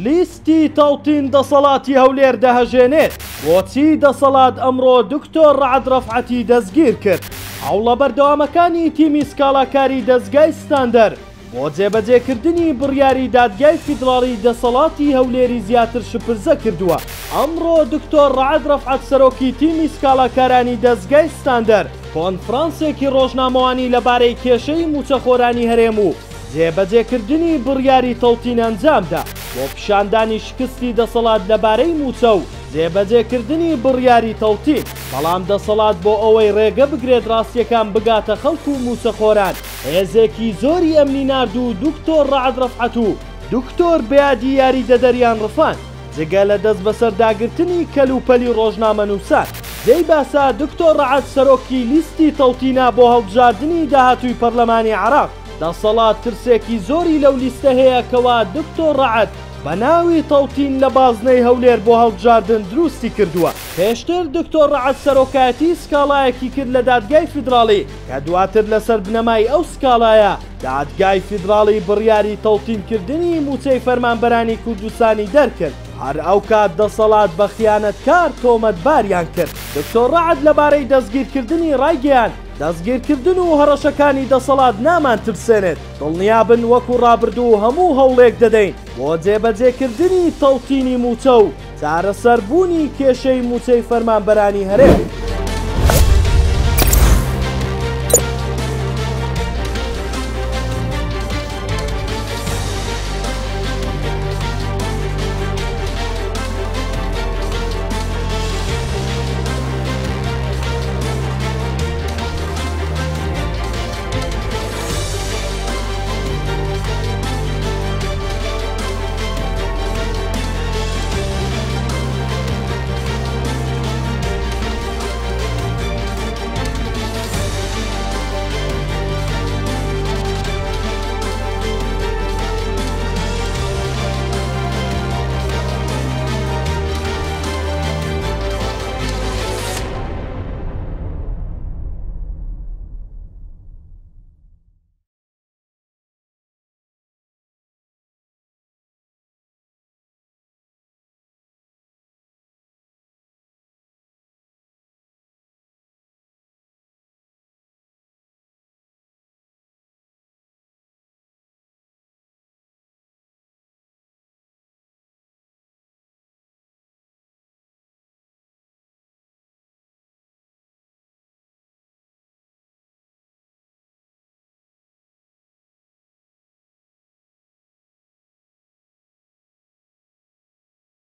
لیستی تەڵتین دەسەڵاتی هەولێر دەهەژێنێت. بۆچی دەسەڵات ئەمڕۆ دکتۆر ڕەعەت ڕەفعەتی دەستگیر کرد؟ هەوڵە بەردەوامەکانی تیمی سکاڵاکاری دەستگای ستاندەر بۆ جێبەجێکردنی بڕیاری دادگای فیدراڵی دەسەڵاتی هەولێری زیاتر شپرزە کردووە. ئەمڕۆ دکتۆر ڕەعەت ڕەفعەت سەرۆکی تیمی سکاڵاکارانی دەستگای ستاندەر کۆنفرانسێکی ڕۆژنامەوانی لەبارەی کێشەی موچەخۆرانی هەرێم و جێبەجێکردنی بڕیاری تەڵتین ئەنجامدا بۆ پیشاندانی شکستی دەسەڵات لەبارەی موچە و جێبەجێکردنی بڕیاری تەڵتین. بەڵام دەسەڵات بۆ ئەوەی ڕێگە بگرێت ڕاستیەکان بگاتە خەڵک و موچەخۆران هێزێکی زۆری ئەمنی نارد و دکتۆر ڕەعەت ڕەفعەت و دکتۆر بەیادی یاری دەدەریان ڕفان جگە لە دەست بەسەرداگرتنی کەلوپەلی ڕۆژنامەنووسان. دەی باسا دکتۆر ڕەعەت سەرۆکی لیستی تەڵتینە بۆ هەڵبژاردننی داهاتووی پەرلەمانی عێراق. دەسەڵات ترسێکی زۆری لەو لیستە هەیە کەوا دکتۆر ڕەعەت بە ناوی تەڵتین لە بازنەی هەولێر بۆ هەڵبژاردن دروستی کردووە. پێشتر دکتۆر ڕەعەت سەرۆکایەتی سکاڵایەکی کرد لە دادگای فیدراڵی کە دواتر لەسەر بنەمای ئەو سکاڵایە دادگای فیدراڵی بڕیاری تەڵتینکردنی موچەی فەرمانبەرانی کوردستانی دەرکرد. هەر ئەو کات دەسەڵات بە خیانەتکار تۆمەتباریان کرد. دکتۆر ڕەعەت لەبارەی دەستگیرکردنی ڕایگەیان دەستگیرکردن و هەڕەشەکانی دەسەڵات نامان ترسێنێت. دڵنیابن وەکو ڕابردوو هەموو هەوڵێک دەدەین بۆ جێبەجێکردنی تەڵتینی موچە و چارەسەربوونی کێشەی موچەی فەرمانبەرانی هەرێم.